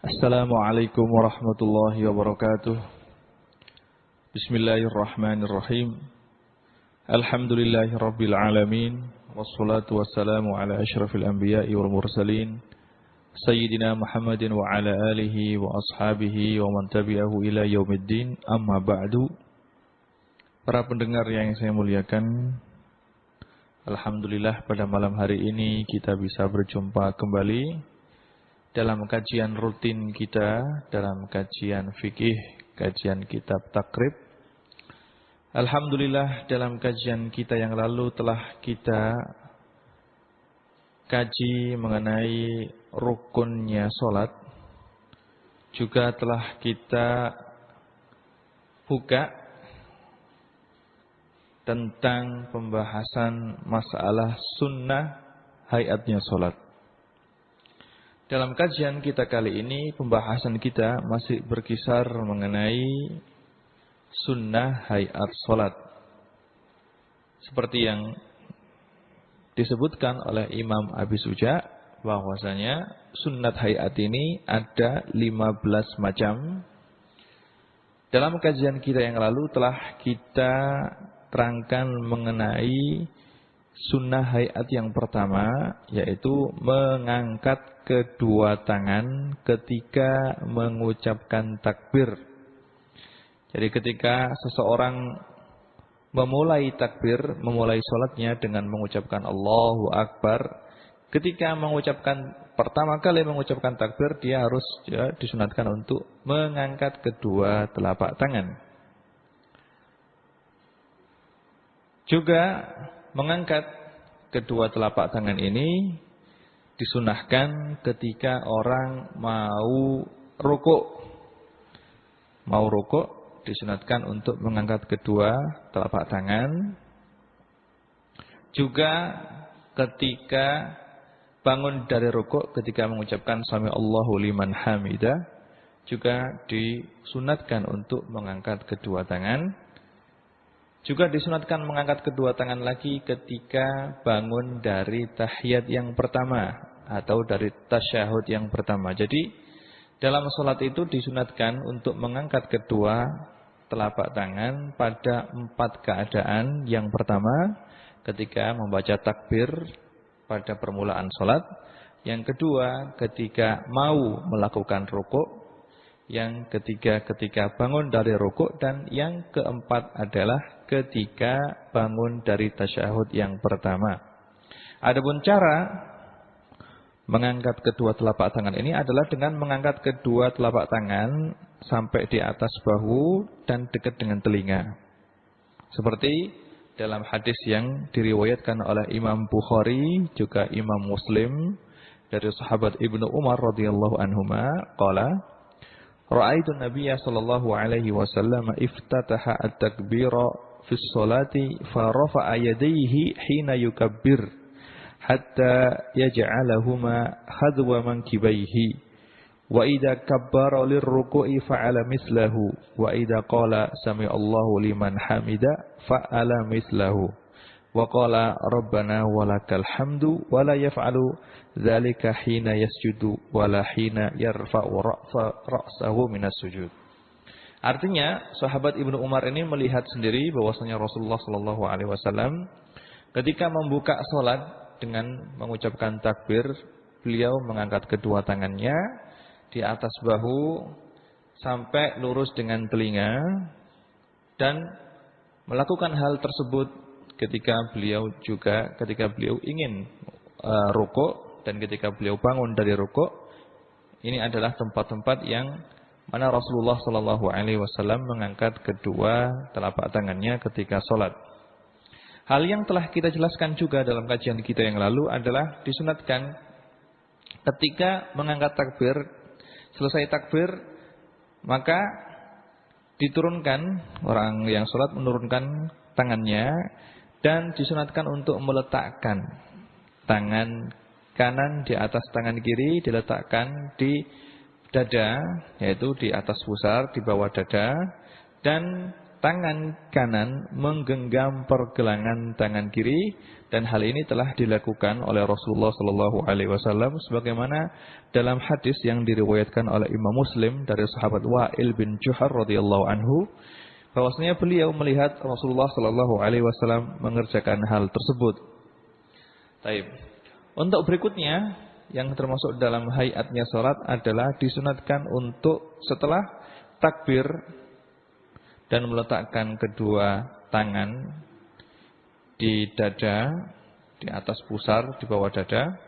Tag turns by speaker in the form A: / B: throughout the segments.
A: Assalamualaikum warahmatullahi wabarakatuh. Bismillahirrahmanirrahim. Alhamdulillahirabbil alamin wassalatu wassalamu ala asyrafil anbiya'i wal mursalin sayyidina Muhammadin wa ala alihi wa ashabihi wa man tabi'ahu ila yaumiddin. Amma ba'du. Para pendengar yang saya muliakan, alhamdulillah pada malam hari ini kita bisa berjumpa kembali dalam kajian rutin kita, dalam kajian fikih, kajian kitab takrib. Alhamdulillah dalam kajian kita yang lalu telah kita kaji mengenai rukunnya sholat. Juga telah kita buka tentang pembahasan masalah sunnah hayatnya sholat. Dalam kajian kita kali ini, pembahasan kita masih berkisar mengenai sunnah hayat sholat. Seperti yang disebutkan oleh Imam Abi Suja, bahwasanya sunnat hayat ini ada 15 macam. Dalam kajian kita yang lalu telah kita terangkan mengenai sunnah hayat yang pertama, yaitu mengangkat kedua tangan ketika mengucapkan takbir. Jadi ketika seseorang memulai takbir, memulai sholatnya dengan mengucapkan Allahu Akbar, ketika pertama kali mengucapkan takbir, dia harus disunatkan untuk mengangkat kedua telapak tangan. Juga mengangkat kedua telapak tangan ini disunahkan ketika orang mau rukuk. Mau rukuk disunatkan untuk mengangkat kedua telapak tangan. Juga ketika bangun dari rukuk, ketika mengucapkan sami Allahu liman hamidah, juga disunatkan untuk mengangkat kedua tangan. Juga disunatkan mengangkat kedua tangan lagi ketika bangun dari tahiyat yang pertama atau dari tasyahud yang pertama. Jadi dalam sholat itu disunatkan untuk mengangkat kedua telapak tangan pada 4 keadaan. Yang pertama, ketika membaca takbir pada permulaan sholat. Yang kedua, ketika mau melakukan rukuk. Yang ketiga, ketika bangun dari rukuk. Dan yang keempat adalah ketika bangun dari tasyahud yang pertama. Adapun cara mengangkat kedua telapak tangan ini adalah dengan mengangkat kedua telapak tangan sampai di atas bahu dan dekat dengan telinga. Seperti dalam hadis yang diriwayatkan oleh Imam Bukhari juga Imam Muslim dari sahabat Ibnu Umar radhiyallahu anhuma, qala ra'aitu Nabiyya sallallahu alaihi wasallam iftataha at-takbira fi sholati fa rafa'a yadayhi hina yukabbir hatta yaj'alahuma hadwa mankibaihi wa idza kabbara lirruku'i fa'ala mislahu wa idza qala sami Allahu liman hamida fa'ala mislahu wa qala rabbana walakal hamdu wa la yaf'alu dzalika hina yasjudu wa la hina yarfa'u ra'sahu minas sujud. Artinya sahabat Ibnu Umar ini melihat sendiri bahwasanya Rasulullah sallallahu alaihi wasallam ketika membuka salat dengan mengucapkan takbir, beliau mengangkat kedua tangannya di atas bahu sampai lurus dengan telinga, dan melakukan hal tersebut ketika beliau ingin rukuk dan ketika beliau bangun dari rukuk. Ini adalah tempat-tempat yang mana Rasulullah sallallahu alaihi wasallam mengangkat kedua telapak tangannya ketika salat. Hal yang telah kita jelaskan juga dalam kajian kita yang lalu adalah disunatkan ketika mengangkat takbir, selesai takbir, maka diturunkan, orang yang salat menurunkan tangannya, dan disunatkan untuk meletakkan tangan kanan di atas tangan kiri, diletakkan di dada, yaitu di atas pusar, di bawah dada, dan tangan kanan menggenggam pergelangan tangan kiri, dan hal ini telah dilakukan oleh Rasulullah sallallahu alaihi wasallam sebagaimana dalam hadis yang diriwayatkan oleh Imam Muslim dari sahabat Wa'il bin Juhar radhiyallahu anhu, bahwasanya beliau melihat Rasulullah sallallahu alaihi wasallam mengerjakan hal tersebut. Taib. Untuk berikutnya yang termasuk dalam hayatnya salat adalah disunatkan untuk setelah takbir dan meletakkan kedua tangan di dada, di atas pusar, di bawah dada.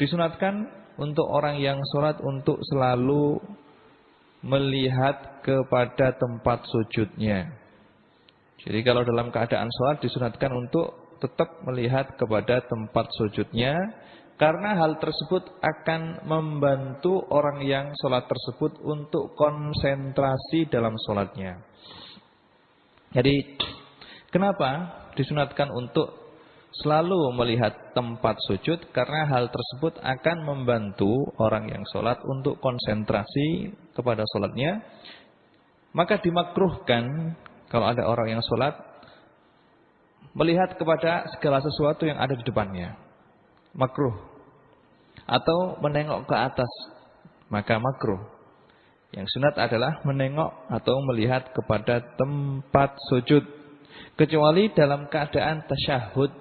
A: Disunatkan untuk orang yang sholat untuk selalu melihat kepada tempat sujudnya. Jadi kalau dalam keadaan sholat disunatkan untuk tetap melihat kepada tempat sujudnya, karena hal tersebut akan membantu orang yang sholat tersebut untuk konsentrasi dalam sholatnya. Jadi kenapa disunatkan untuk selalu melihat tempat sujud? Karena hal tersebut akan membantu orang yang sholat untuk konsentrasi kepada sholatnya. Maka dimakruhkan kalau ada orang yang sholat melihat kepada segala sesuatu yang ada di depannya. Makruh. Atau menengok ke atas, maka makruh. Yang sunat adalah menengok atau melihat kepada tempat sujud. Kecuali dalam keadaan tasyahud.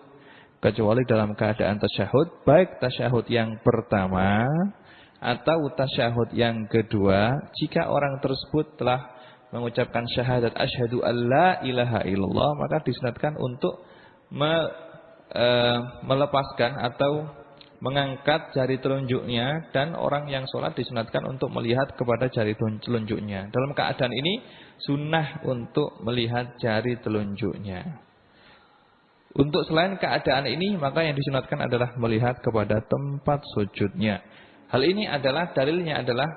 A: Kecuali dalam keadaan tasyahud, baik tasyahud yang pertama atau tasyahud yang kedua, jika orang tersebut telah mengucapkan syahadat asyhadu alla ilaha illallah, maka disunatkan untuk melepaskan atau mengangkat jari telunjuknya, dan orang yang sholat disunatkan untuk melihat kepada jari telunjuknya. Dalam keadaan ini sunnah untuk melihat jari telunjuknya. Untuk selain keadaan ini, maka yang disunatkan adalah melihat kepada tempat sujudnya. Hal ini adalah dalilnya adalah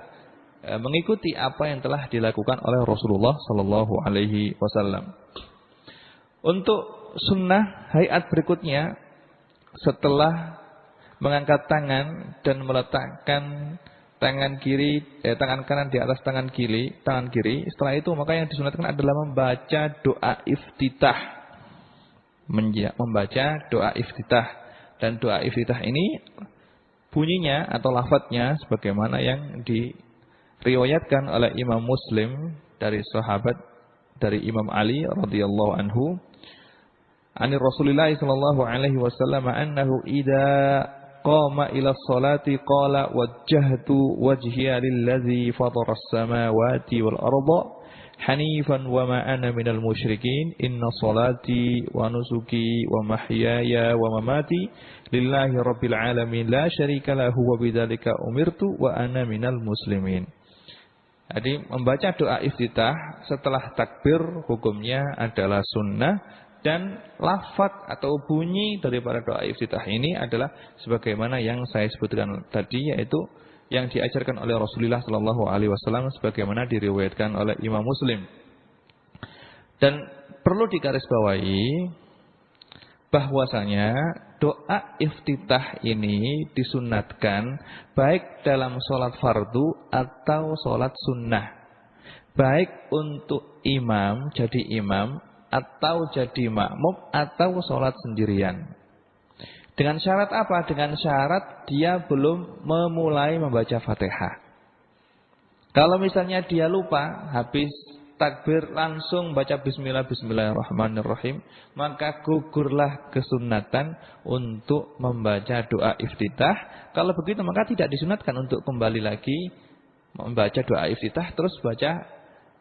A: mengikuti apa yang telah dilakukan oleh Rasulullah sallallahu alaihi wasallam. Untuk sunnah hayat berikutnya, setelah mengangkat tangan dan meletakkan tangan kanan di atas tangan kiri. Setelah itu maka yang disunatkan adalah membaca doa iftitah. Membaca doa iftitah. Dan doa iftitah ini bunyinya atau lafadznya sebagaimana yang diriwayatkan oleh Imam Muslim dari sahabat dari Imam Ali radhiyallahu anhu. Ani Rasulillah sallallahu alaihi wasallam annahu idza qama ila sholati qala wajjahtu wajhiya lillazi fatara as-samawati wal arda hanifan wa ma ana minal musyrikin inna sholati wa nusuki wa mahyaya wa mamati lillahi rabbil alamin la syarika lahu wa bidzalika umirtu wa ana minal muslimin. Jadi membaca doa iftitah setelah takbir hukumnya adalah sunnah. Dan lafaz atau bunyi daripada doa iftitah ini adalah sebagaimana yang saya sebutkan tadi, yaitu yang diajarkan oleh Rasulullah sallallahu alaihi wasallam sebagaimana diriwayatkan oleh Imam Muslim. Dan perlu digarisbawahi bahwasanya doa iftitah ini disunatkan baik dalam sholat fardu atau sholat sunnah. Baik untuk imam, jadi imam, atau jadi makmum, atau sholat sendirian. Dengan syarat apa? Dengan syarat dia belum memulai membaca Fatihah. Kalau misalnya dia lupa, habis takbir langsung baca bismillahirrahmanirrahim, maka gugurlah kesunatan untuk membaca doa iftitah. Kalau begitu maka tidak disunatkan untuk kembali lagi membaca doa iftitah terus baca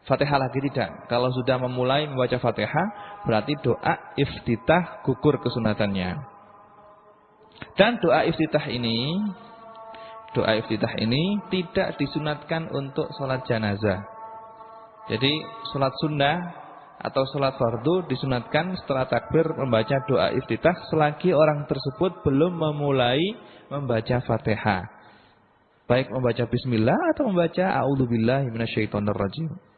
A: Fatihah lagi, tidak. Kalau sudah memulai membaca Fatihah, berarti doa iftitah gugur kesunatannya. Dan doa iftitah ini tidak disunatkan untuk sholat jenazah. Jadi sholat sunnah atau sholat fardu disunatkan setelah takbir membaca doa iftitah selagi orang tersebut belum memulai membaca Fatihah. Baik membaca bismillah atau membaca a'udzubillahi minasyaitonirrajim.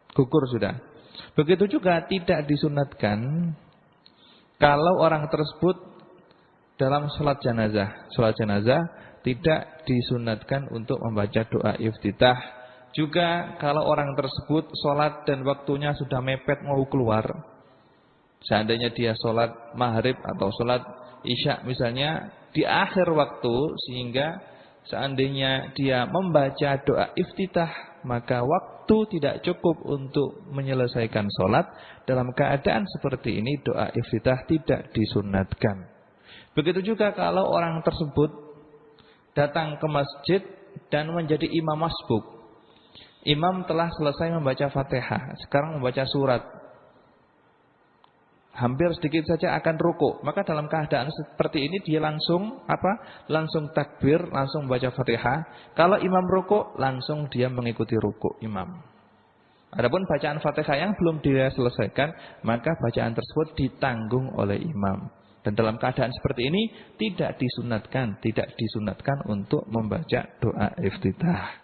A: Gugur sudah. Begitu juga tidak disunatkan kalau orang tersebut dalam sholat jenazah. Sholat jenazah tidak disunatkan untuk membaca doa iftitah juga kalau orang tersebut sholat dan waktunya sudah mepet mau keluar, seandainya dia sholat maghrib atau sholat isya misalnya di akhir waktu, sehingga seandainya dia membaca doa iftitah, maka waktu tidak cukup untuk menyelesaikan sholat. Dalam keadaan seperti ini doa iftitah tidak disunatkan. Begitu juga kalau orang tersebut datang ke masjid dan menjadi imam masbuk. Imam telah selesai membaca Fatihah, sekarang membaca surat. Hampir sedikit saja akan rukuk. Maka dalam keadaan seperti ini dia langsung Langsung takbir, langsung membaca Fatihah. Kalau imam rukuk, langsung dia mengikuti rukuk imam. Adapun bacaan Fatihah yang belum dia selesaikan, maka bacaan tersebut ditanggung oleh imam. Dan dalam keadaan seperti ini tidak disunatkan untuk membaca doa iftitah.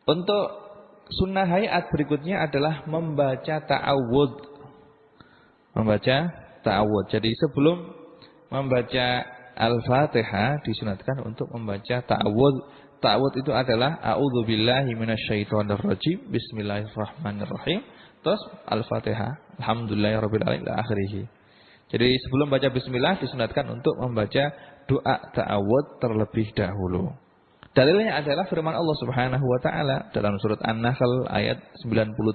A: Untuk sunnah hayat berikutnya adalah membaca ta'awudz. Jadi sebelum membaca Al-Fatihah disunatkan untuk membaca ta'awudz. Ta'awudz itu adalah a'udzubillahi minasyaitonirrajim, bismillahirrahmanirrahim, terus Al-Fatihah, alhamdulillahirabbil alamin ila akhirih. Jadi sebelum baca bismillah disunatkan untuk membaca doa ta'awudz terlebih dahulu. Dalilnya adalah firman Allah Subhanahu wa taala dalam surat An-Nahl ayat 98.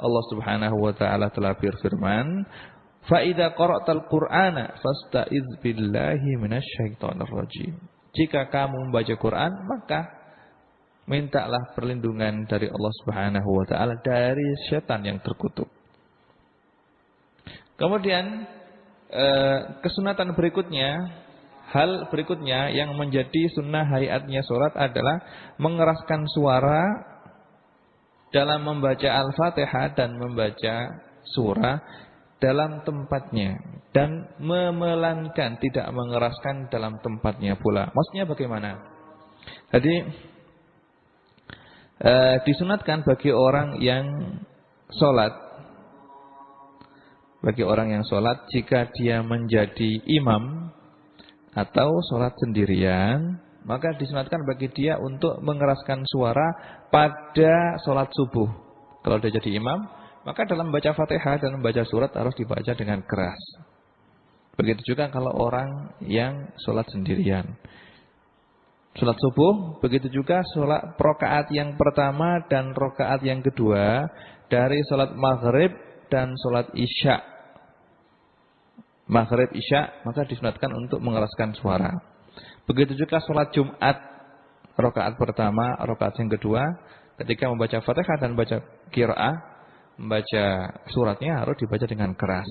A: Allah Subhanahu wa taala telah berfirman, "Fa idza qara'tal Qur'ana fasta'iz billahi minasyaitonir rajim." Jika kamu membaca Quran, maka mintalah perlindungan dari Allah Subhanahu wa taala dari setan yang terkutuk. Kemudian kesunatan berikutnya, hal berikutnya yang menjadi sunnah hayatnya sholat adalah mengeraskan suara dalam membaca Al-Fatihah dan membaca surah dalam tempatnya, dan memelankan, tidak mengeraskan dalam tempatnya pula. Maksudnya bagaimana? Jadi disunatkan bagi orang yang sholat, jika dia menjadi imam atau sholat sendirian, maka disunatkan bagi dia untuk mengeraskan suara pada sholat subuh. Kalau dia jadi imam, maka dalam membaca Fatihah dan membaca surat harus dibaca dengan keras. Begitu juga kalau orang yang sholat sendirian. Sholat subuh, begitu juga sholat rakaat yang pertama dan rakaat yang kedua dari sholat maghrib dan sholat isya. Maghrib isya, maka disunatkan untuk mengeraskan suara. Begitu juga sholat Jumat, rakaat pertama, rakaat yang kedua, ketika membaca Fatihah dan membaca qiraah, membaca suratnya harus dibaca dengan keras.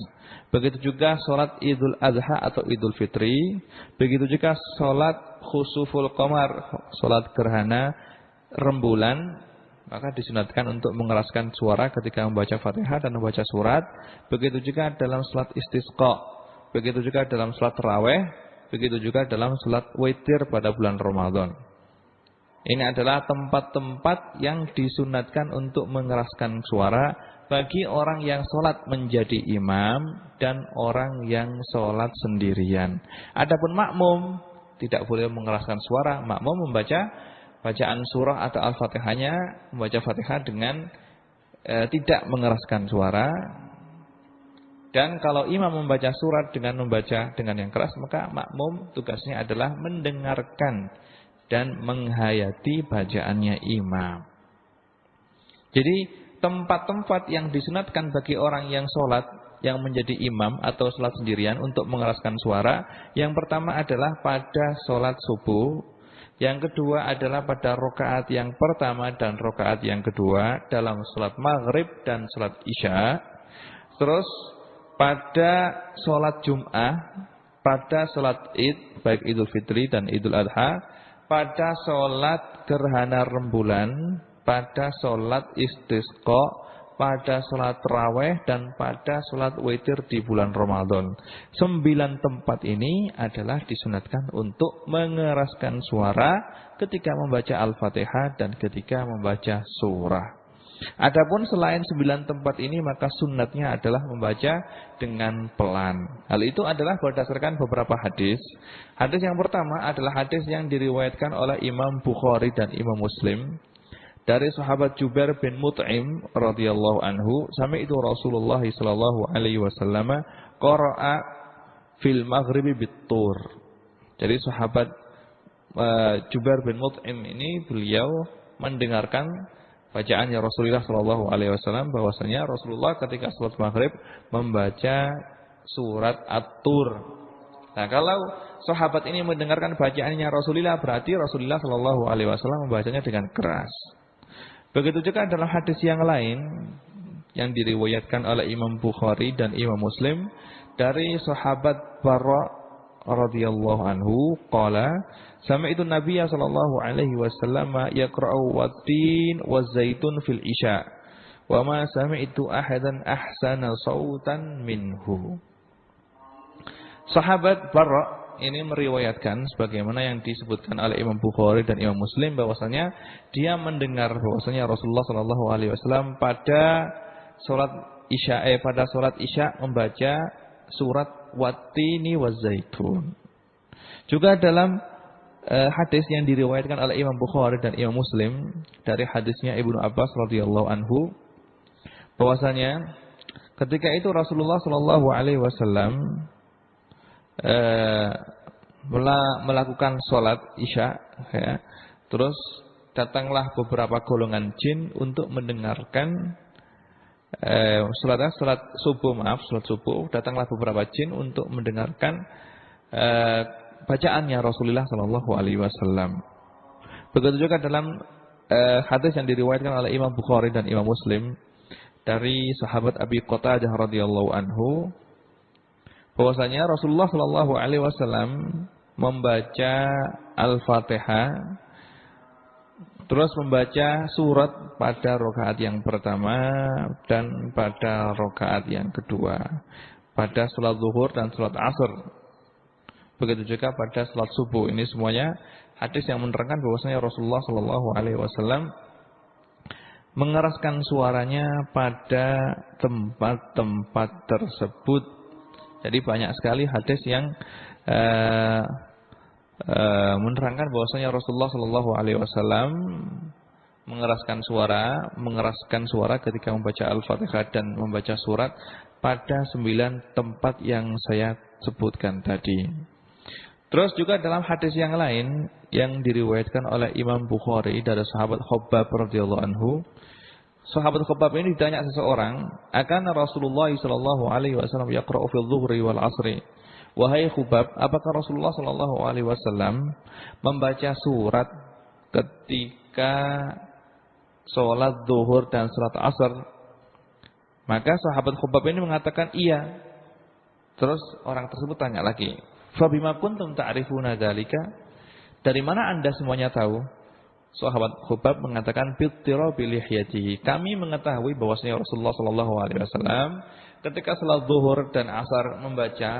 A: Begitu juga sholat Idul Adha atau Idul Fitri, begitu juga sholat khusuful qamar, sholat gerhana rembulan, maka disunatkan untuk mengeraskan suara ketika membaca Fatihah dan membaca surat. Begitu juga dalam sholat istisqa, begitu juga dalam sholat tarawih, begitu juga dalam sholat witir pada bulan Ramadan. Ini adalah tempat-tempat yang disunatkan untuk mengeraskan suara bagi orang yang sholat menjadi imam dan orang yang sholat sendirian. Adapun makmum tidak boleh mengeraskan suara. Makmum membaca bacaan surah atau Al-Fatihahnya, membaca Fatihah dengan tidak mengeraskan suara. Dan kalau imam membaca surat dengan membaca dengan yang keras, maka makmum tugasnya adalah mendengarkan dan menghayati bacaannya imam. Jadi tempat-tempat yang disunatkan bagi orang yang sholat, yang menjadi imam atau sholat sendirian untuk mengeraskan suara, yang pertama adalah pada sholat subuh, yang kedua adalah pada rakaat yang pertama dan rakaat yang kedua dalam sholat maghrib dan sholat isya. Terus pada sholat Jum'ah, pada sholat Id, baik Idul Fitri dan Idul Adha, pada sholat gerhana rembulan, pada sholat istisqa, pada sholat tarawih, dan pada sholat witir di bulan Ramadan. 9 tempat ini adalah disunatkan untuk mengeraskan suara ketika membaca Al-Fatihah dan ketika membaca surah. Adapun selain 9 tempat ini maka sunnatnya adalah membaca dengan pelan. Hal itu adalah berdasarkan beberapa hadis. Hadis yang pertama adalah hadis yang diriwayatkan oleh Imam Bukhari dan Imam Muslim dari sahabat Jubair bin Mut'im radhiyallahu anhu, sami'tu Rasulullah sallallahu alaihi wasallam qara'a fil maghribi bit-tur. Jadi sahabat Jubair bin Mut'im ini beliau mendengarkan bacaannya Rasulullah sallallahu alaihi wasallam bahwasanya Rasulullah ketika salat maghrib membaca surat At-Tur. Nah, kalau sahabat ini mendengarkan bacaannya Rasulullah berarti Rasulullah sallallahu alaihi wasallam membacanya dengan keras. Begitu juga dalam hadis yang lain yang diriwayatkan oleh Imam Bukhari dan Imam Muslim dari sahabat Bara radhiyallahu anhu qala sami'tu Nabiyya sallallahu alaihi wasallam yaqra'u wat-tin waz-zaitun fil isya wa ma sami'tu ahadan ahsana sautan minhu. Sahabat Bara ini meriwayatkan sebagaimana yang disebutkan oleh Imam Bukhari dan Imam Muslim bahwasanya dia mendengar bahwasanya Rasulullah sallallahu alaihi wasallam pada salat Isya membaca surat Wat-Tini waz-Zaitun. Juga dalam hadis yang diriwayatkan oleh Imam Bukhari dan Imam Muslim dari hadisnya Ibnu Abbas radhiyallahu anhu bahwasanya ketika itu Rasulullah sallallahu alaihi wasallam melakukan sholat Isya ya. Terus datanglah beberapa golongan jin untuk mendengarkan sholat subuh, datanglah beberapa jin untuk mendengarkan bacaannya Rasulullah sallallahu alaihi wasallam. Begitu juga dalam hadis yang diriwayatkan oleh Imam Bukhari dan Imam Muslim dari sahabat Abi Qatadah radhiyallahu anhu bahwasanya Rasulullah sallallahu alaihi wasallam membaca Al-Fatihah terus membaca surat pada rakaat yang pertama dan pada rakaat yang kedua, pada salat zuhur dan salat asar. Begitu juga pada salat subuh. Ini semuanya hadis yang menerangkan bahwasanya Rasulullah sallallahu alaihi wasallam mengeraskan suaranya pada tempat-tempat tersebut. Jadi banyak sekali hadis yang menerangkan bahwasanya Rasulullah sallallahu alaihi wasallam mengeraskan suara ketika membaca Al-Fatihah dan membaca surat pada 9 tempat yang saya sebutkan tadi. Terus juga dalam hadis yang lain yang diriwayatkan oleh Imam Bukhari dari sahabat Khabbab radhiyallahu anhu. Sahabat Khabbab ini ditanya seseorang, "Akan Rasulullah sallallahu alaihi wasallam yaqra'u fil dhuhri wal 'ashri?" Wahai Khabbab, apakah Rasulullah sallallahu alaihi wasallam membaca surat ketika salat zuhur dan salat asar? Maka sahabat Khabbab ini mengatakan iya. Terus orang tersebut tanya lagi, "Fa bima kuntum ta'rifuna dzalika?" Dari mana Anda semuanya tahu? Sahabat Khabbab mengatakan bittirabi lihyatihi. Kami mengetahui bahwasanya Rasulullah sallallahu alaihi wasallam ketika salat zuhur dan asar membaca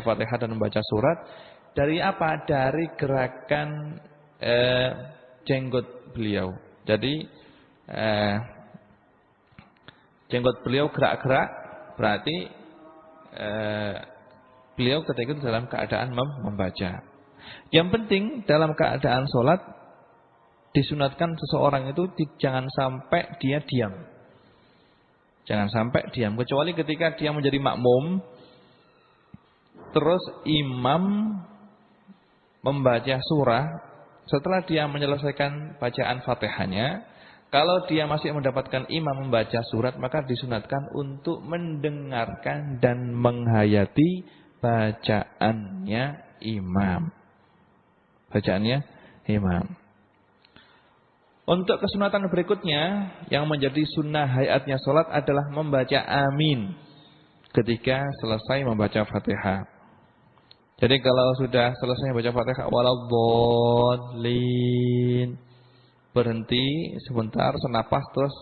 A: Fatihah dan membaca surat dari apa? Dari gerakan jenggot beliau. Jadi jenggot beliau gerak-gerak berarti beliau ketika itu dalam keadaan membaca. Yang penting dalam keadaan sholat disunatkan seseorang itu jangan sampai dia diam. Jangan sampai diam. Kecuali ketika dia menjadi makmum, terus imam membaca surah, setelah dia menyelesaikan bacaan Fatihahnya, kalau dia masih mendapatkan imam membaca surat, maka disunatkan untuk mendengarkan dan menghayati bacaannya imam. Bacaannya imam. Untuk kesunatan berikutnya yang menjadi sunnah hayatnya sholat adalah membaca amin ketika selesai membaca Fatihah. Jadi kalau sudah selesai membaca Fatihah waladhdallin, berhenti sebentar, senapas, terus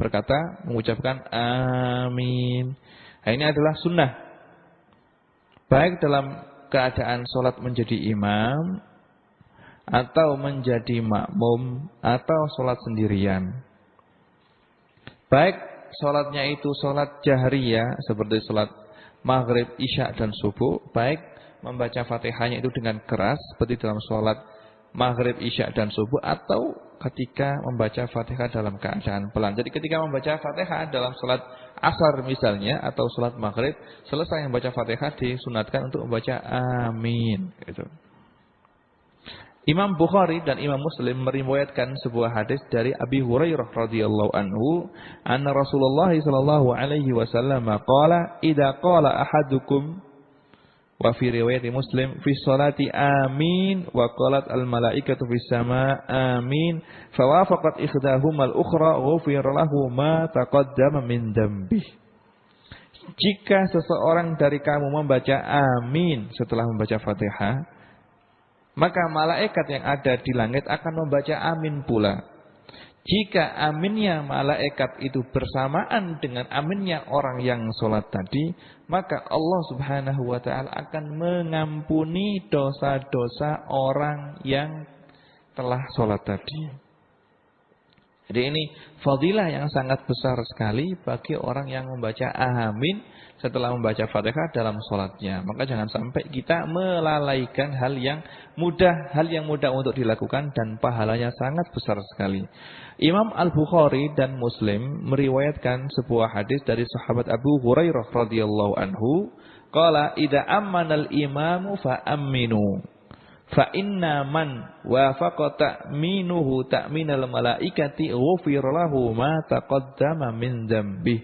A: berkata, mengucapkan amin. Nah, ini adalah sunnah. Baik dalam keadaan sholat menjadi imam, atau menjadi makmum, atau sholat sendirian. Baik sholatnya itu sholat jahriyah seperti sholat maghrib, isya dan subuh, baik membaca Fatihahnya itu dengan keras seperti dalam sholat maghrib, isya dan subuh, atau ketika membaca Fatihah dalam keadaan pelan. Jadi ketika membaca Fatihah dalam sholat asar misalnya atau sholat maghrib, selesai membaca Fatihah disunatkan untuk membaca amin. Gitu. Imam Bukhari dan Imam Muslim meriwayatkan sebuah hadis dari Abi Hurairah radhiyallahu anhu, anna Rasulullah sallallahu alaihi wasallam qala, "Idza qala ahadukum," wa fi riwayat Muslim, "fi sholati amin wa qalat al malaikatu fis sama amin, fa wafaqat ikhdahuma al ukhra ghufira lahu ma taqaddama min dzambih." Jika seseorang dari kamu membaca amin setelah membaca Fatihah, maka malaikat yang ada di langit akan membaca amin pula. Jika aminnya malaikat itu bersamaan dengan aminnya orang yang sholat tadi, maka Allah subhanahu wa ta'ala akan mengampuni dosa-dosa orang yang telah sholat tadi. Jadi ini fadilah yang sangat besar sekali bagi orang yang membaca amin setelah membaca Fatihah dalam sholatnya. Maka jangan sampai kita melalaikan hal yang mudah untuk dilakukan dan pahalanya sangat besar sekali. Imam Al-Bukhari dan Muslim meriwayatkan sebuah hadis dari sahabat Abu Hurairah radhiyallahu anhu, qala idza ammanal imamu fa aminu. Fa inna man wafaqa ta'minuhu ta'minal malaikati ghufira lahu ma taqaddama min dzambih.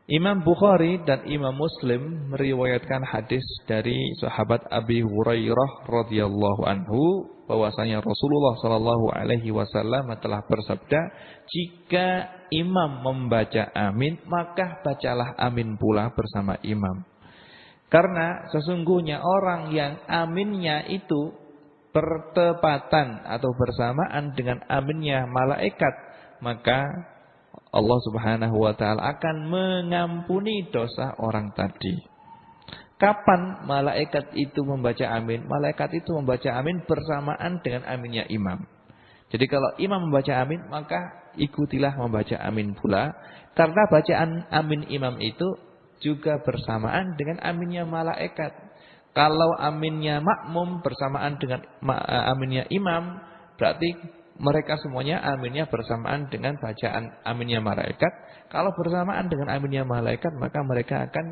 A: Imam Bukhari dan Imam Muslim meriwayatkan hadis dari sahabat Abi Hurairah radhiyallahu anhu bahwasanya Rasulullah sallallahu alaihi wasallam telah bersabda, jika imam membaca amin, maka bacalah amin pula bersama imam. Karena sesungguhnya orang yang aminnya itu bertepatan atau bersamaan dengan aminnya malaikat, maka Allah subhanahu wa ta'ala akan mengampuni dosa orang tadi. Kapan malaikat itu membaca amin? Malaikat itu membaca amin bersamaan dengan aminnya imam. Jadi kalau imam membaca amin, maka ikutilah membaca amin pula. Karena bacaan amin imam itu juga bersamaan dengan aminnya malaikat. Kalau aminnya makmum bersamaan dengan aminnya imam, berarti mereka semuanya aminnya bersamaan dengan bacaan aminnya malaikat. Kalau bersamaan dengan aminnya malaikat, maka mereka akan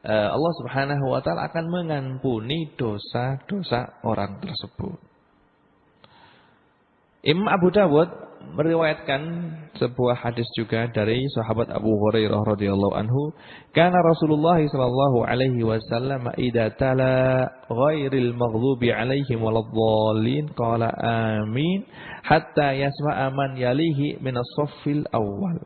A: Allah subhanahu wa ta'ala akan mengampuni dosa-dosa orang tersebut. Imam Abu Dawud meriwayatkan sebuah hadis juga dari sahabat Abu Hurairah radhiyallahu anhu, kana Rasulullah sallallahu alaihi wasallam idza tala ghairil maghdubi alaihim waladdallin qala amin hatta yasma'a man yalihi minas saffil awwal.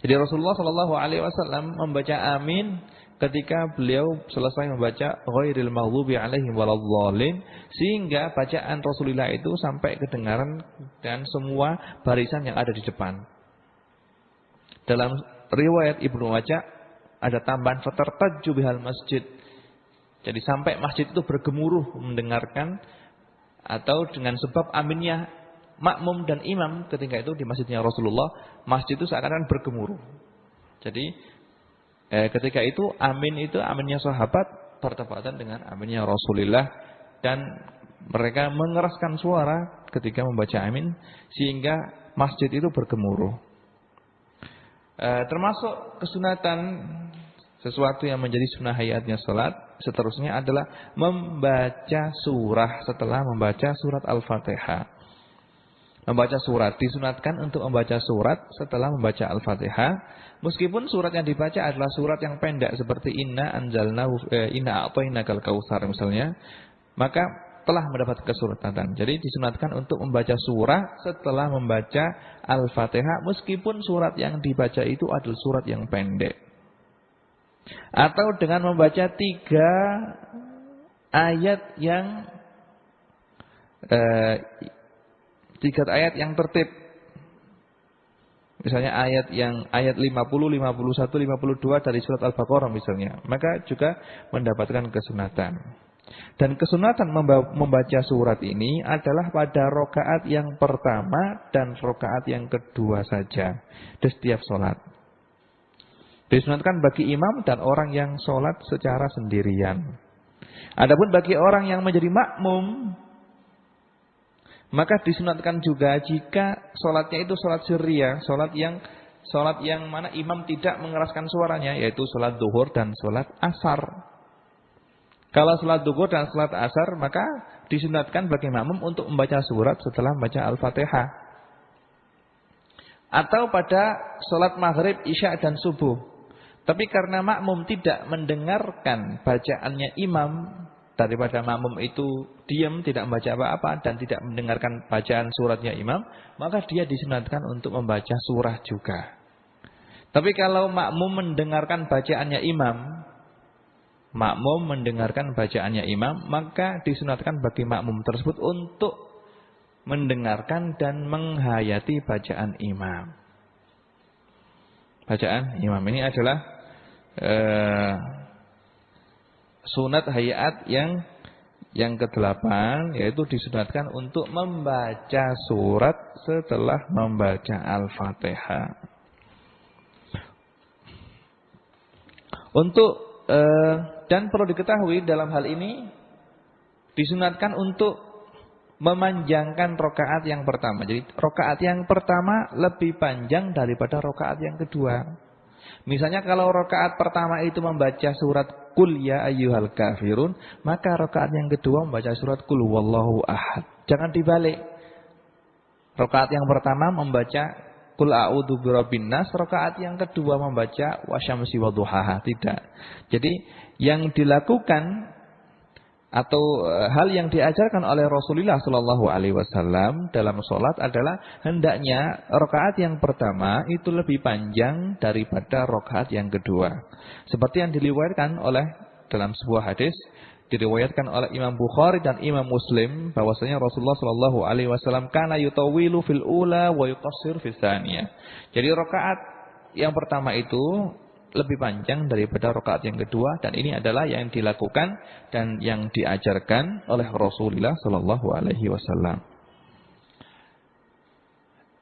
A: Jadi Rasulullah sallallahu alaihi wasallam membaca amin ketika beliau selesai membaca ghairil maghdubi alaihim waladdallin, sehingga bacaan Rasulullah itu sampai kedengaran dan semua barisan yang ada di depan. Dalam riwayat Ibnu Majah ada tambahan fatartajju bihal masjid. Jadi sampai masjid itu bergemuruh mendengarkan, atau dengan sebab aminnya makmum dan imam ketika itu di masjidnya Rasulullah, masjid itu seakan-akan bergemuruh. Jadi ketika itu aminnya sahabat bertepatan dengan aminnya Rasulullah, dan mereka mengeraskan suara ketika membaca amin sehingga masjid itu bergemuruh. Termasuk kesunatan sesuatu yang menjadi sunnah hayatnya salat seterusnya adalah membaca surah setelah membaca surat Al-Fatihah. Membaca surat, disunatkan untuk membaca surat setelah membaca Al-Fatihah, meskipun surat yang dibaca adalah surat yang pendek seperti inna a'tainakal kautsar misalnya, maka telah mendapat kesuratan. Jadi disunatkan untuk membaca surah setelah membaca Al-Fatihah, meskipun surat yang dibaca itu adalah surat yang pendek. Atau dengan membaca 3 ayat yang 3 ayat yang tertib. Misalnya ayat 50, 51, 52 dari surat Al-Baqarah misalnya, maka juga mendapatkan kesunatan. Dan kesunatan membaca surat ini adalah pada rakaat yang pertama dan rakaat yang kedua saja di setiap sholat. Disunatkan bagi imam dan orang yang sholat secara sendirian. Adapun bagi orang yang menjadi makmum, maka disunatkan juga jika sholatnya itu sholat sirriyah, sholat yang mana imam tidak mengeraskan suaranya, yaitu sholat zuhur dan sholat asar. Kalau sholat zuhur dan sholat asar, maka disunatkan bagi makmum untuk membaca surat setelah membaca Al-Fatihah. Atau pada sholat maghrib, isya dan subuh. Tapi karena makmum tidak mendengarkan bacaannya imam, daripada makmum itu diam, tidak membaca apa-apa dan tidak mendengarkan bacaan suratnya imam, maka dia disunatkan untuk membaca surah juga. Tapi kalau makmum mendengarkan bacaannya imam, maka disunatkan bagi makmum tersebut untuk mendengarkan dan menghayati bacaan imam. Bacaan imam ini adalah sunat hayat yang ke-8, yaitu disunatkan untuk membaca surat setelah membaca Al-Fatihah. Dan perlu diketahui dalam hal ini disunatkan untuk memanjangkan rakaat yang pertama. Jadi rakaat yang pertama lebih panjang daripada rakaat yang kedua. Misalnya kalau rakaat pertama itu membaca surat Qul ya ayyuhal kafirun, maka rakaat yang kedua membaca surat Qul huwallahu ahad. Jangan dibalik. Rakaat yang pertama membaca Qul a'udzu birabbin nas, rakaat yang kedua membaca wasyamsi wadhuhaha. Tidak. Jadi yang dilakukan atau hal yang diajarkan oleh Rasulullah sallallahu alaihi wasallam dalam salat adalah hendaknya rakaat yang pertama itu lebih panjang daripada rakaat yang kedua. Seperti yang diriwayatkan oleh dalam sebuah hadis, diriwayatkan oleh Imam Bukhari dan Imam Muslim bahwasanya Rasulullah sallallahu alaihi wasallam kana yutawilu fil ula wa yuqassir fis tsaniyah. Jadi rakaat yang pertama itu lebih panjang daripada rakaat yang kedua, dan ini adalah yang dilakukan dan yang diajarkan oleh Rasulullah sallallahu alaihi wasallam.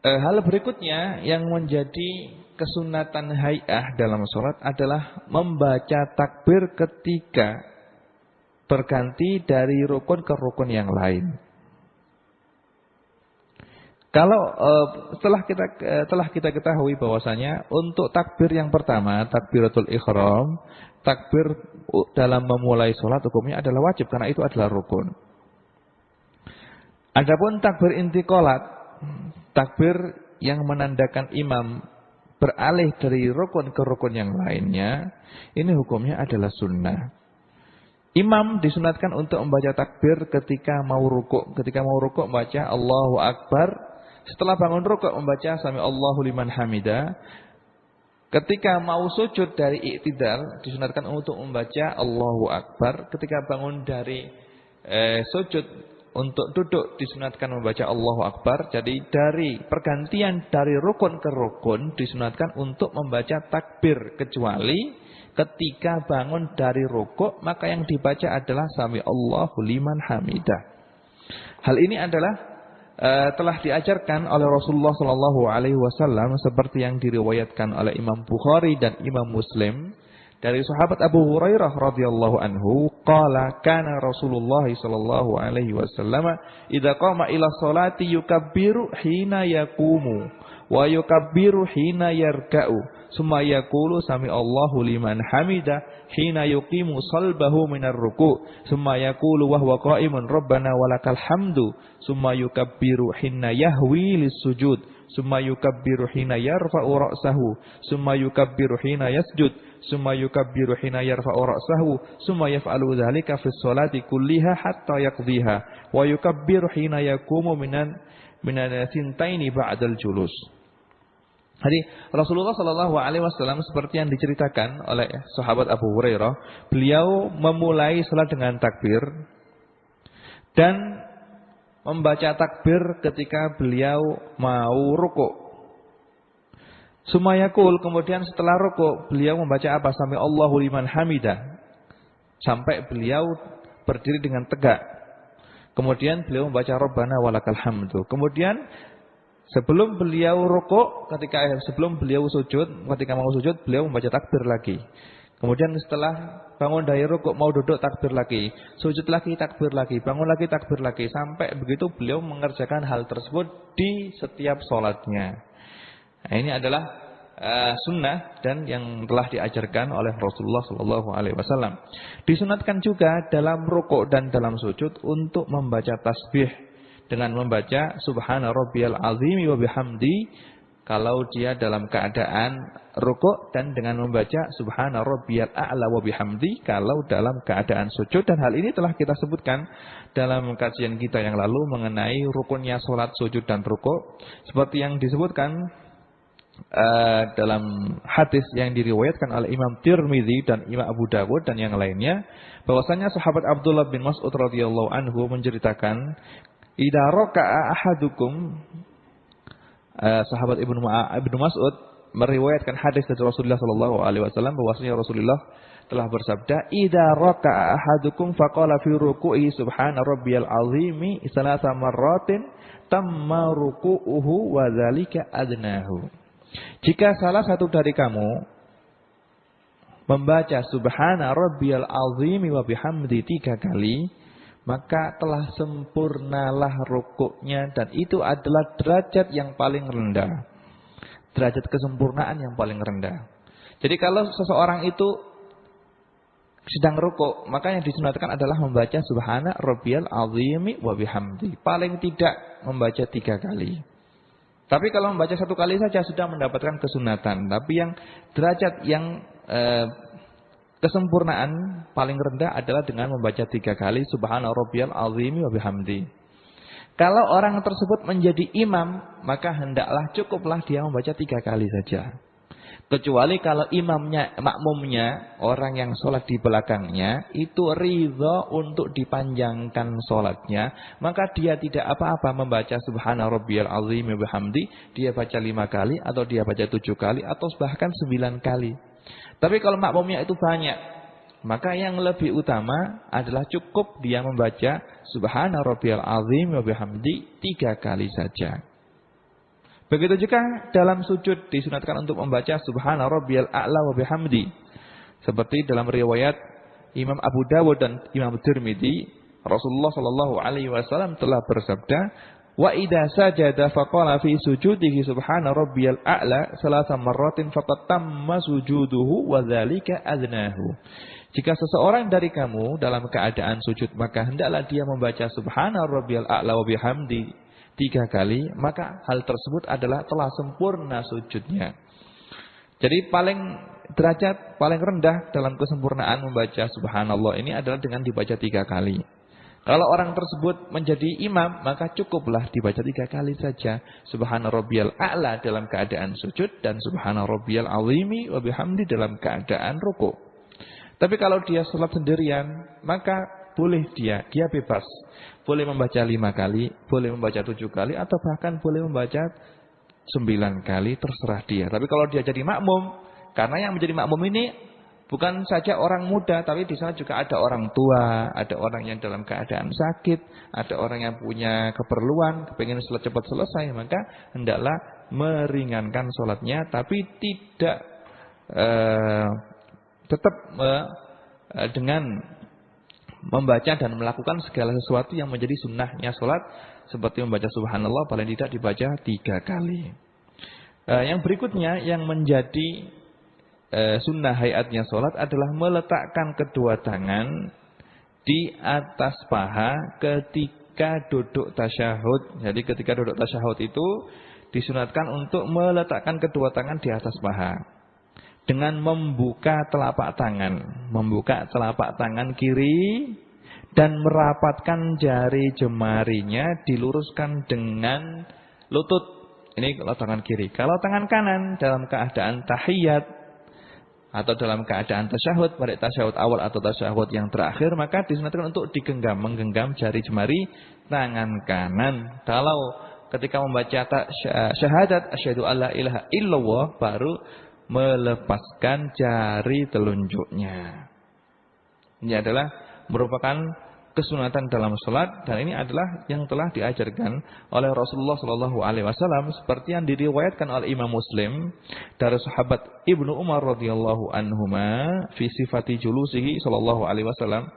A: Hal berikutnya yang menjadi kesunatan hay'ah dalam salat adalah membaca takbir ketika berganti dari rukun ke rukun yang lain. Kalau telah kita ketahui bahwasanya untuk takbir yang pertama, takbiratul ihram, takbir dalam memulai sholat hukumnya adalah wajib karena itu adalah rukun. Adapun takbir intiqalat, takbir yang menandakan imam beralih dari rukun ke rukun yang lainnya, ini hukumnya adalah sunnah. Imam disunatkan untuk membaca takbir ketika mau rukuk. Ketika mau rukuk membaca Allahu Akbar. Setelah bangun rukuk membaca Sami Allahu liman hamidah. Ketika mau sujud dari i'tidal disunatkan untuk membaca Allahu Akbar. Ketika bangun dari sujud untuk duduk disunatkan membaca Allahu Akbar. Jadi dari pergantian dari rukun ke rukun disunatkan untuk membaca takbir, kecuali ketika bangun dari rukuk maka yang dibaca adalah Sami Allahu liman hamidah. Hal ini adalah telah diajarkan oleh Rasulullah sallallahu alaihi wasallam seperti yang diriwayatkan oleh Imam Bukhari dan Imam Muslim dari sahabat Abu Hurairah radhiyallahu anhu, qala kana Rasulullah sallallahu alaihi wasallam idza qama ila sholati yukabbiru hina yaqumu wa yukabbiru hina yarka'u summa yaqulu sami Allahu liman hamidah hina yuqimu salbahu minar ruku' summa yaqulu wa huwa qa'imun rabbana walakal hamdu summa yukabbiru hina yahwi lis-sujud summa yukabbiru hina yarfa'u ra'sahu summa yukabbiru hina yasjud summa yukabbiru hina yarfa'u ra'sahu summa yaf'alu dzalika fi sholati kulliha hatta yaqdiha wa yukabbiru hina yaqumu minan sintaini ba'dal julus. Jadi Rasulullah sallallahu alaihi wasallam seperti yang diceritakan oleh sahabat Abu Hurairah, beliau memulai salat dengan takbir dan membaca takbir ketika beliau mau rukuk. Sumayakul, kemudian setelah rukuk beliau membaca apa? Sami Allahu liman hamidah. Sampai beliau berdiri dengan tegak. Kemudian beliau membaca Rabbana walakal hamdu. Kemudian sebelum beliau rukuk, sebelum beliau sujud, ketika mau sujud, beliau membaca takbir lagi. Kemudian setelah bangun dari rukuk mau duduk takbir lagi, sujud lagi takbir lagi, bangun lagi takbir lagi, sampai begitu beliau mengerjakan hal tersebut di setiap sholatnya. Nah, ini adalah sunnah dan yang telah diajarkan oleh Rasulullah SAW. Disunatkan juga dalam rukuk dan dalam sujud untuk membaca tasbih dengan membaca Subhana rabbiyal azimi wa bihamdi kalau dia dalam keadaan rukuk, dan dengan membaca Subhana rabbiyal a'la wa bihamdi kalau dalam keadaan sujud. Dan hal ini telah kita sebutkan dalam kajian kita yang lalu mengenai rukunnya salat, sujud dan rukuk, seperti yang disebutkan dalam hadis yang diriwayatkan oleh Imam Tirmidzi dan Imam Abu Dawud dan yang lainnya, bahwasanya sahabat Abdullah bin Mas'ud radhiyallahu anhu menceritakan, idza raka'a ahadukum, sahabat Ibnu Mas'ud meriwayatkan hadis dari Rasulullah sallallahu alaihi wasallam bahwasanya Rasulullah telah bersabda, idza raka'a ahadukum faqala fi ruku'i subhana rabbiyal azimi salasa marratin tamma ruku'uhu wa dzalika adnahu. Jika salah satu dari kamu membaca Subhana Rabbiyal Azimi wa bihamdi 3 kali, maka telah sempurnalah rukuknya, dan itu adalah derajat yang paling rendah. Derajat kesempurnaan yang paling rendah. Jadi kalau seseorang itu sedang rukuk, maka yang disunatkan adalah membaca Subhana Rabbiyal Azimi wa bihamdi. Paling tidak membaca 3 kali. Tapi kalau membaca 1 kali saja sudah mendapatkan kesunatan. Tapi yang derajat yang kesempurnaan paling rendah adalah dengan membaca 3 kali Subhana rabbiyal azimi wa bihamdi. Kalau orang tersebut menjadi imam, maka hendaklah cukuplah dia membaca 3 kali saja. Kecuali kalau imamnya, makmumnya, orang yang sholat di belakangnya itu ridha untuk dipanjangkan sholatnya, maka dia tidak apa-apa membaca Subhana rabbiyal azim wa bihamdi, dia baca 5 kali atau dia baca 7 kali atau bahkan 9 kali. Tapi kalau makmumnya itu banyak, maka yang lebih utama adalah cukup dia membaca Subhana rabbiyal azim wa bihamdi 3 kali saja. Begitu juga dalam sujud disunatkan untuk membaca Subhana rabbiyal a'la wa bihamdi. Seperti dalam riwayat Imam Abu Dawud dan Imam Tirmidzi, Rasulullah sallallahu alaihi wasallam telah bersabda, "Wa idza sajada faqala fi sujudihi Subhana rabbiyal a'la 3 marratin faqad tamma sujuduhu wa dzalika adnahu." Jika seseorang dari kamu dalam keadaan sujud, maka hendaklah dia membaca Subhana rabbiyal a'la wa bihamdi 3 kali, maka hal tersebut adalah telah sempurna sujudnya. Jadi derajat paling rendah dalam kesempurnaan membaca subhanallah ini adalah dengan dibaca 3 kali. Kalau orang tersebut menjadi imam, maka cukuplah dibaca 3 kali saja Subhana rabbiyal a'la dalam keadaan sujud dan Subhana rabbiyal azimi wa bihamdi dalam keadaan rukuk. Tapi kalau dia salat sendirian, maka boleh dia bebas. Boleh membaca 5 kali, boleh membaca 7 kali, atau bahkan boleh membaca 9 kali, terserah dia. Tapi kalau dia jadi makmum, karena yang menjadi makmum ini bukan saja orang muda, tapi di sana juga ada orang tua, ada orang yang dalam keadaan sakit, ada orang yang punya keperluan, pengen cepat selesai, maka hendaklah meringankan sholatnya, tapi tidak tetap dengan membaca dan melakukan segala sesuatu yang menjadi sunnahnya sholat, seperti membaca subhanallah paling tidak dibaca 3 kali. Yang berikutnya yang menjadi sunnah hayatnya sholat adalah meletakkan kedua tangan di atas paha ketika duduk tasyahud. Jadi ketika duduk tasyahud itu disunatkan untuk meletakkan kedua tangan di atas paha dengan membuka telapak tangan kiri dan merapatkan jari jemarinya diluruskan dengan lutut. Ini kalau tangan kiri. Kalau tangan kanan dalam keadaan tahiyat atau dalam keadaan tasyahud, pada tasyahud awal atau tasyahud yang terakhir, maka disunatkan untuk menggenggam jari jemari tangan kanan. Kalau ketika membaca syahadat asyhadu alla ilaha illallah, baru melepaskan jari telunjuknya. Ini adalah merupakan kesunatan dalam salat, dan ini adalah yang telah diajarkan oleh Rasulullah sallallahu alaihi wasallam seperti yang diriwayatkan oleh Imam Muslim dari sahabat Ibnu Umar radhiyallahu anhuma fi sifati julusihi sallallahu alaihi wasallam.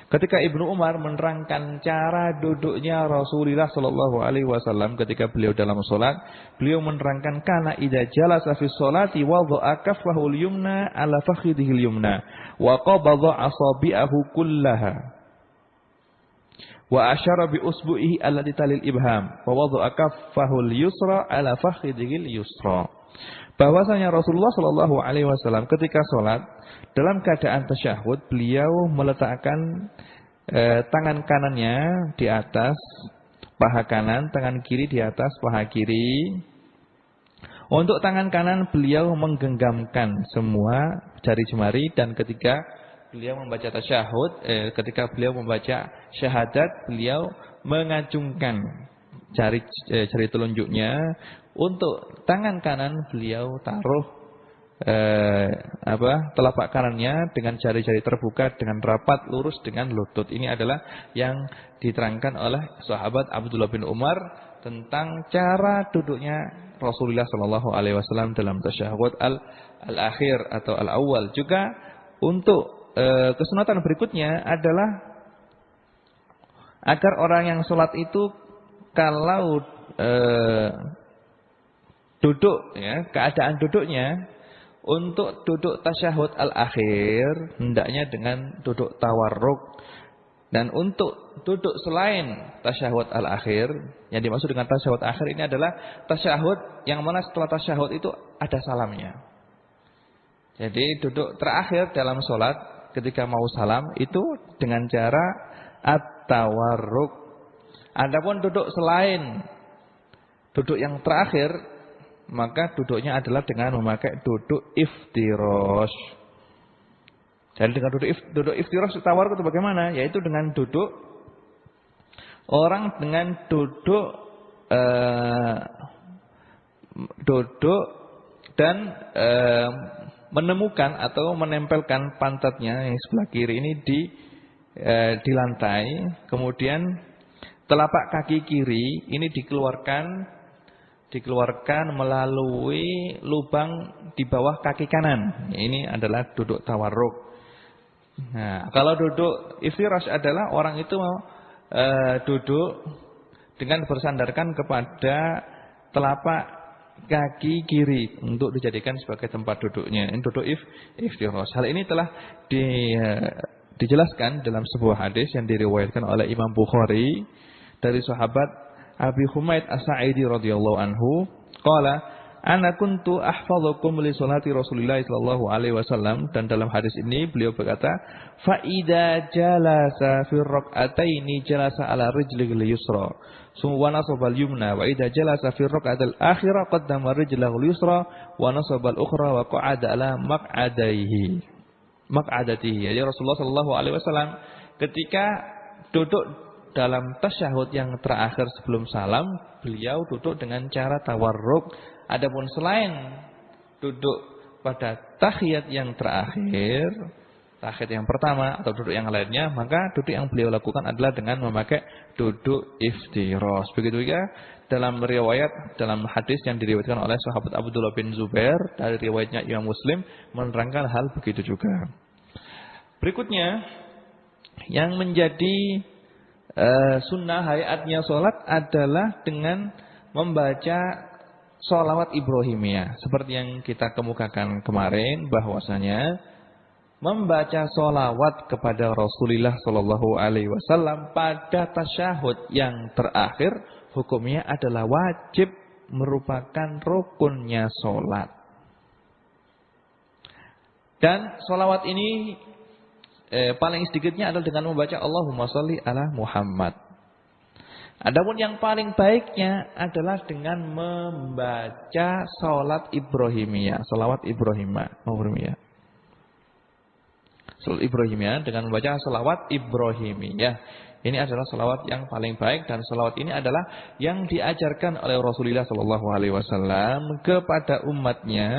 A: Ketika Ibnu Umar menerangkan cara duduknya Rasulullah sallallahu alaihi wasallam ketika beliau dalam salat, beliau menerangkan kana idza jalasa fi sholati wadha'a kaffahu al-yumna ala fakhidhihi al-yumna wa qabadha asabi'ahu kullaha wa asyara bi usbu'ihi allati talil ibham wa wadha'a kaffahu al-yusra ala fakhidhihi al-yusra. Bahwasanya Rasulullah sallallahu alaihi wasallam ketika salat dalam keadaan tasyahud, beliau meletakkan tangan kanannya di atas paha kanan, tangan kiri di atas paha kiri. Untuk tangan kanan beliau menggenggamkan semua jari jemari, dan ketika beliau membaca tasyahud, ketika beliau membaca syahadat, beliau mengacungkan jari telunjuknya. Untuk tangan kanan beliau taruh telapak kanannya dengan jari-jari terbuka dengan rapat lurus dengan lutut. Ini adalah yang diterangkan oleh sahabat Abdullah bin Umar tentang cara duduknya Rasulullah sallallahu alaihi wasallam dalam tasyahud al-akhir atau al-awwal. Juga untuk kesunatan berikutnya adalah agar orang yang sholat itu kalau duduk, ya, keadaan duduknya untuk duduk tasyahud al-akhir hendaknya dengan duduk tawarruk, dan untuk duduk selain tasyahud al-akhir, yang dimaksud dengan tasyahud akhir ini adalah tasyahud yang mana setelah tasyahud itu ada salamnya. Jadi duduk terakhir dalam sholat ketika mau salam itu dengan cara at-tawarruk. Adapun duduk selain duduk yang terakhir, maka duduknya adalah dengan memakai duduk iftirash. Jadi dengan duduk iftirash tawarruk itu bagaimana? Yaitu dengan duduk orang dengan duduk dan menemukan atau menempelkan pantatnya yang sebelah kiri ini di lantai, kemudian telapak kaki kiri ini dikeluarkan melalui lubang di bawah kaki kanan. Ini adalah duduk tawarruk. Nah, kalau duduk iftirash adalah orang itu duduk dengan bersandarkan kepada telapak kaki kiri untuk dijadikan sebagai tempat duduknya. Ini duduk iftirash. Hal ini telah dijelaskan dalam sebuah hadis yang diriwayatkan oleh Imam Bukhari dari sahabat Abi Humaid As-Sa'idi radhiyallahu anhu, qala ana kuntu ahfazukum li salati Rasulillah sallallahu alaihi wasallam, dan dalam hadis ini beliau berkata, fa idza jalasa fi rak'ataini jalasa ala rijlihi al-yusra wa nasaba al-yumna, wa idza jalasa fi rak'atil akhirah qaddama rijlahu al-yusra wa nasaba al-ukhra wa qa'ada ala maq'adatihi. Jadi Rasulullah sallallahu alaihi wasallam ketika duduk dalam tasyahud yang terakhir sebelum salam, beliau duduk dengan cara tawarruk. Adapun selain duduk pada tahiyat yang terakhir, tahiyat yang pertama atau duduk yang lainnya, maka duduk yang beliau lakukan adalah dengan memakai duduk iftirash. Begitu juga dalam riwayat, dalam hadis yang diriwayatkan oleh sahabat Abdullah bin Zubair dari riwayatnya Imam Muslim menerangkan hal begitu juga. Berikutnya yang menjadi sunnah hayatnya sholat adalah dengan membaca sholawat Ibrahimiyah. Seperti yang kita kemukakan kemarin, bahwasanya membaca sholawat kepada Rasulullah sallallahu alaihi wasallam pada tasyahud yang terakhir hukumnya adalah wajib, merupakan rukunnya sholat. Dan sholawat ini paling sedikitnya adalah dengan membaca Allahumma sholli ala Muhammad. Adapun yang paling baiknya adalah dengan membaca salat Ibrahimiyah, salawat Ibrahimiyah. Salat Ibrahimiyah dengan membaca salawat Ibrahimiyah. Ini adalah salawat yang paling baik, dan salawat ini adalah yang diajarkan oleh Rasulullah sallallahu alaihi wasallam kepada umatnya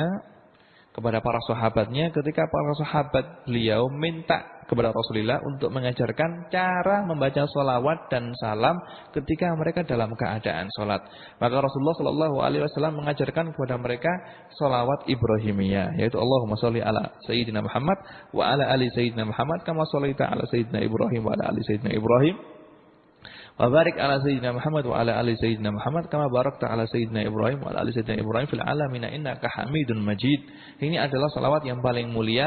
A: kepada para sahabatnya ketika para sahabat beliau minta kepada Rasulullah untuk mengajarkan cara membaca sholawat dan salam ketika mereka dalam keadaan sholat. Maka Rasulullah Shallallahu Alaihi Wasallam mengajarkan kepada mereka sholawat Ibrahimiyah, yaitu Allahumma sholli ala Sayyidina Muhammad wa ala ali Sayyidina Muhammad kama shollaita ala Sayyidina Ibrahim wa ala ali Sayyidina Ibrahim. Wa barik ala Sayyidina Muhammad wa ala ali Sayyidina Muhammad kama barakta ala Sayyidina Ibrahim wa ala ali Sayyidina Ibrahim fil alamin innaka Hamidun Majid. Ini adalah salawat yang paling mulia,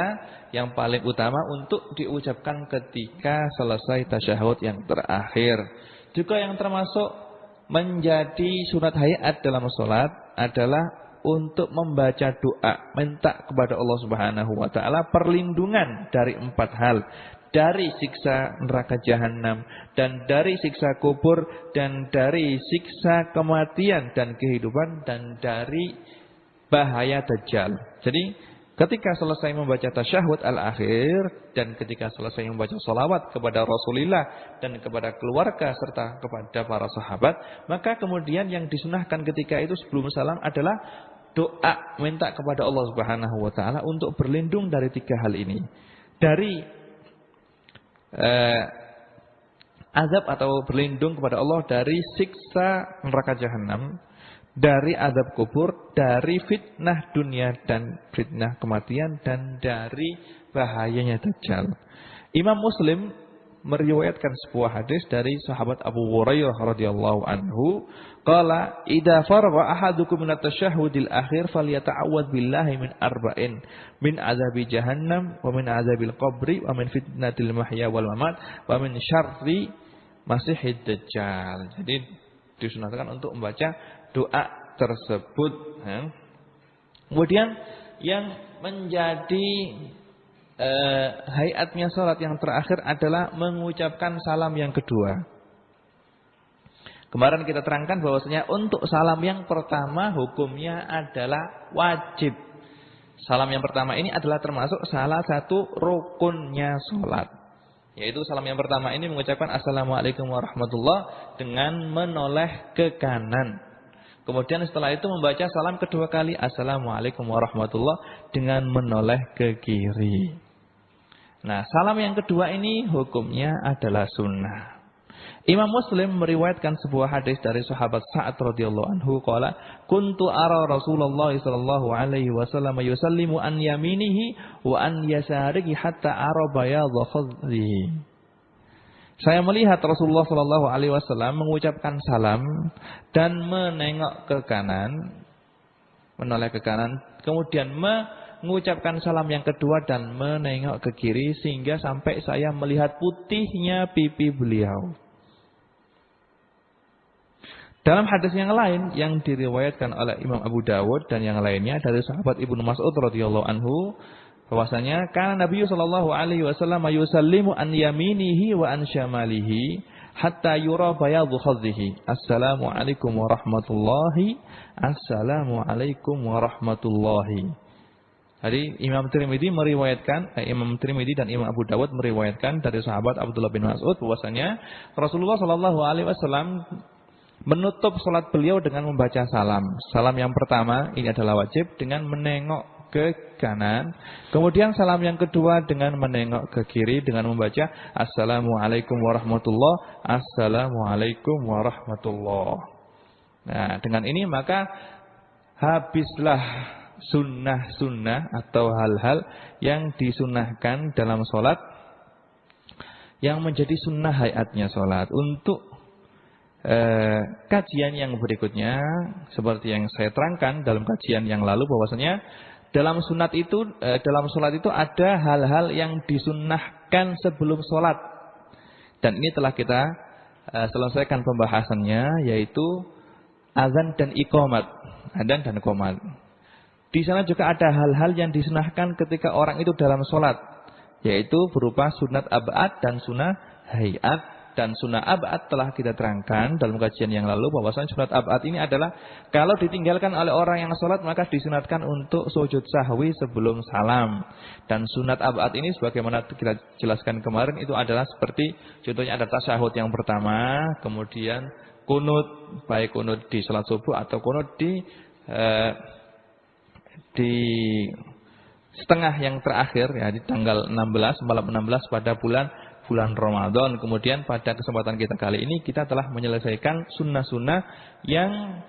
A: yang paling utama untuk diucapkan ketika selesai tasyahud yang terakhir. Juga yang termasuk menjadi sunat hayat dalam salat adalah untuk membaca doa, minta kepada Allah Subhanahu wa taala perlindungan dari 4 hal. Dari siksa neraka jahanam, dan dari siksa kubur, dan dari siksa kematian dan kehidupan, dan dari bahaya dajjal. Jadi ketika selesai membaca tasyahud al-akhir dan ketika selesai membaca sholawat kepada Rasulullah dan kepada keluarga serta kepada para sahabat, maka kemudian yang disunahkan ketika itu sebelum salam adalah doa minta kepada Allah Subhanahu wa taala untuk berlindung dari 3 hal ini. Dari azab atau berlindung kepada Allah dari siksa neraka jahanam, dari azab kubur, dari fitnah dunia dan fitnah kematian, dan dari bahayanya dajjal. Imam Muslim meriwayatkan sebuah hadis dari sahabat Abu Hurairah radhiyallahu anhu, qala idza faragha ahadukum min at-tasyahhudil akhir falyata'awwadz billahi min arba'in min azabi jahannam wa min azabil qabri wa min fitnatil mahya wal mamat wa min syarri masihid dajjal. Jadi disunahkan untuk membaca doa tersebut. Kemudian yang menjadi hayatnya salat yang terakhir adalah mengucapkan salam yang kedua. Kemarin kita terangkan bahwasanya untuk salam yang pertama hukumnya adalah wajib. Salam yang pertama ini adalah termasuk salah satu rukunnya salat. Yaitu salam yang pertama ini mengucapkan assalamualaikum warahmatullah dengan menoleh ke kanan. Kemudian setelah itu membaca salam kedua kali assalamualaikum warahmatullah dengan menoleh ke kiri. Nah, salam yang kedua ini hukumnya adalah sunnah. Imam Muslim meriwayatkan sebuah hadis dari sahabat Sa'ad radhiyallahu anhu qala kuntu ara Rasulullah sallallahu alaihi wasallam yusallimu an yaminihi wa an yasarihi hatta ara bayadha khadrihi. Saya melihat Rasulullah sallallahu alaihi wasallam mengucapkan salam dan menengok ke kanan, menoleh ke kanan, kemudian mengucapkan salam yang kedua dan menengok ke kiri sehingga sampai saya melihat putihnya pipi beliau. Dalam hadis yang lain yang diriwayatkan oleh Imam Abu Dawud dan yang lainnya dari sahabat Ibnu Mas'ud radhiyallahu anhu bahwasanya kana Nabi sallallahu alaihi wasallam yusallimu an yaminihi wa an syamalihi hatta yura bayadhu khadhihi. Assalamualaikum warahmatullahi. Assalamualaikum warahmatullahi. Jadi Imam Tirmidzi meriwayatkan, Imam Tirmidzi dan Imam Abu Dawud meriwayatkan dari sahabat Abdullah bin Mas'ud bahwasanya Rasulullah sallallahu alaihi wasallam menutup salat beliau dengan membaca salam. Salam yang pertama ini adalah wajib dengan menengok ke kanan. Kemudian salam yang kedua dengan menengok ke kiri dengan membaca assalamualaikum warahmatullah. Assalamualaikum warahmatullah. Nah, dengan ini maka habislah sunnah-sunnah atau hal-hal yang disunahkan dalam salat yang menjadi sunnah hayatnya salat. Untuk kajian yang berikutnya seperti yang saya terangkan dalam kajian yang lalu bahwasanya dalam sunat itu dalam salat itu ada hal-hal yang disunnahkan sebelum salat. Dan ini telah kita selesaikan pembahasannya yaitu azan dan iqamat, adzan dan iqamat. Di sana juga ada hal-hal yang disunahkan ketika orang itu dalam salat yaitu berupa sunat ab'ad dan sunnah hayat. Dan sunnah ab'ad telah kita terangkan dalam kajian yang lalu bahwasanya sunat ab'ad ini adalah kalau ditinggalkan oleh orang yang salat maka disunatkan untuk sujud sahwi sebelum salam. Dan sunat ab'ad ini sebagaimana kita jelaskan kemarin itu adalah seperti contohnya ada tasyahud yang pertama, kemudian kunut, baik kunut di salat subuh atau kunut di setengah yang terakhir ya, di tanggal 16, malam 16 pada bulan Ramadan. Kemudian pada kesempatan kita kali ini kita telah menyelesaikan sunnah-sunnah yang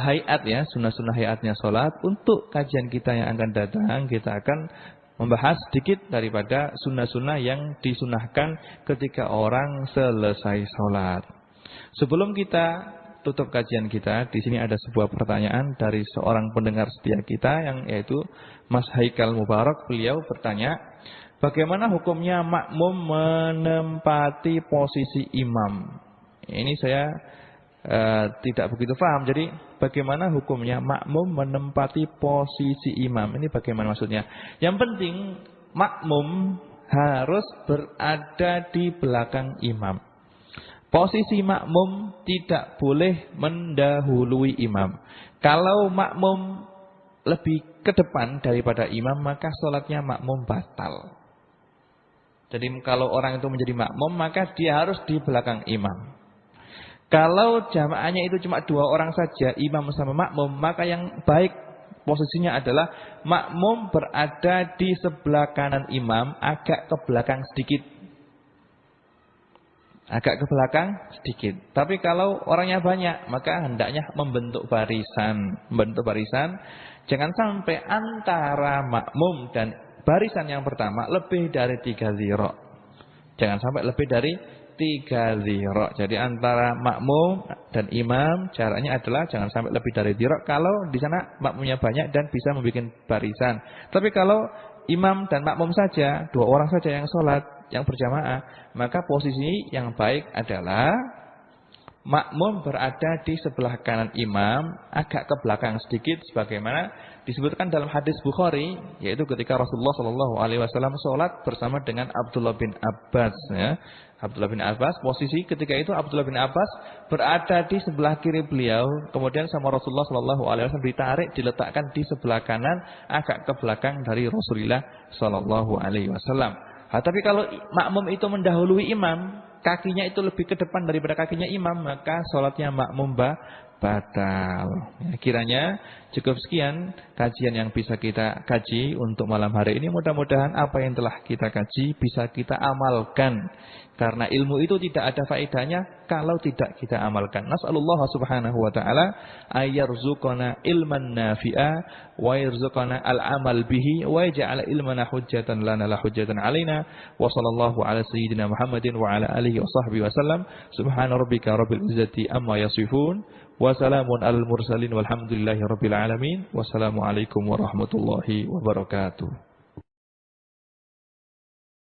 A: hayat ya, sunnah-sunnah hayatnya sholat. Untuk kajian kita yang akan datang, kita akan membahas sedikit daripada sunnah-sunnah yang disunahkan ketika orang selesai sholat. Sebelum kita tutup kajian kita, di sini ada sebuah pertanyaan dari seorang pendengar setia kita yang yaitu Mas Haikal Mubarak. Beliau bertanya, bagaimana hukumnya makmum menempati posisi imam? Ini saya tidak begitu paham. Jadi bagaimana hukumnya makmum menempati posisi imam? Ini bagaimana maksudnya? Yang penting makmum harus berada di belakang imam. Posisi makmum tidak boleh mendahului imam. Kalau makmum lebih ke depan daripada imam, maka sholatnya makmum batal. Jadi kalau orang itu menjadi makmum, maka dia harus di belakang imam. Kalau jamaahnya itu cuma 2 orang saja, imam sama makmum, maka yang baik posisinya adalah makmum berada di sebelah kanan imam, agak ke belakang sedikit. Agak ke belakang sedikit. Tapi kalau orangnya banyak, maka hendaknya membentuk barisan. Membentuk barisan, jangan sampai antara makmum dan barisan yang pertama lebih dari 3 zira'. Jangan sampai lebih dari 3 zira'. Jadi antara makmum dan imam jaraknya adalah jangan sampai lebih dari zira' kalau di sana makmumnya banyak dan bisa membuat barisan. Tapi kalau imam dan makmum saja, 2 orang saja yang sholat, yang berjamaah, maka posisi yang baik adalah makmum berada di sebelah kanan imam, agak ke belakang sedikit, sebagaimana disebutkan dalam hadis Bukhari, yaitu ketika Rasulullah SAW sholat bersama dengan Abdullah bin Abbas. Ya. Abdullah bin Abbas, posisi ketika itu Abdullah bin Abbas berada di sebelah kiri beliau, kemudian sama Rasulullah SAW ditarik, diletakkan di sebelah kanan, agak ke belakang dari Rasulullah SAW. Tapi kalau makmum itu mendahului imam, kakinya itu lebih ke depan daripada kakinya imam, maka sholatnya makmum batal. Ya, kiranya cukup sekian kajian yang bisa kita kaji untuk malam hari ini. Mudah-mudahan apa yang telah kita kaji bisa kita amalkan. Karena ilmu itu tidak ada faedahnya kalau tidak kita amalkan. Nas'alullah subhanahu wa ta'ala ayyarzuqana ilman nafi'a wa yarzuqana al-amal bihi wa yaj'ala ilmana hujjatan lana la hujjatan alaina wa sallallahu ala sayyidina Muhammadin wa ala alihi wa sahbihi wa sallam. Subhana rabbika rabbil izzati amma yasifun wa salamun alal mursalin walhamdulillahi rabbil alamin. Wassalamualaikum warahmatullahi wabarakatuh.